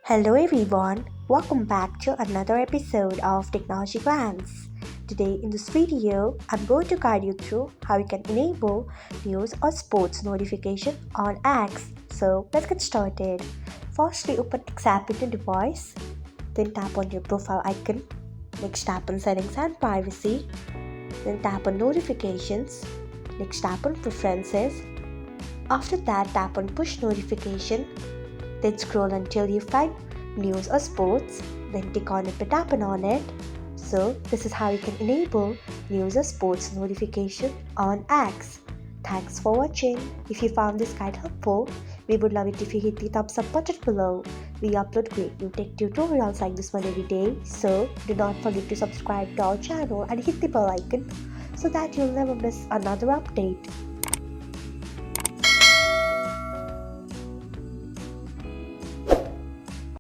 Hello everyone, welcome back to another episode of Technologyglance. Today in this video, I'm going to guide you through how you can enable news or sports notification on X. So let's get started. Firstly, open X app in your device, then tap on your profile icon. Next tap on settings and privacy, then tap on notifications. Next tap on preferences. After that, tap on push notification. Then scroll until you find news or sports, then click on it by tapping on it. So this is how you can enable news or sports notification on X. Thanks for watching. If you found this guide helpful, we would love it if you hit the thumbs up button below. We upload great new tech tutorials like this one every day, so do not forget to subscribe to our channel and hit the bell icon so that you'll never miss another update.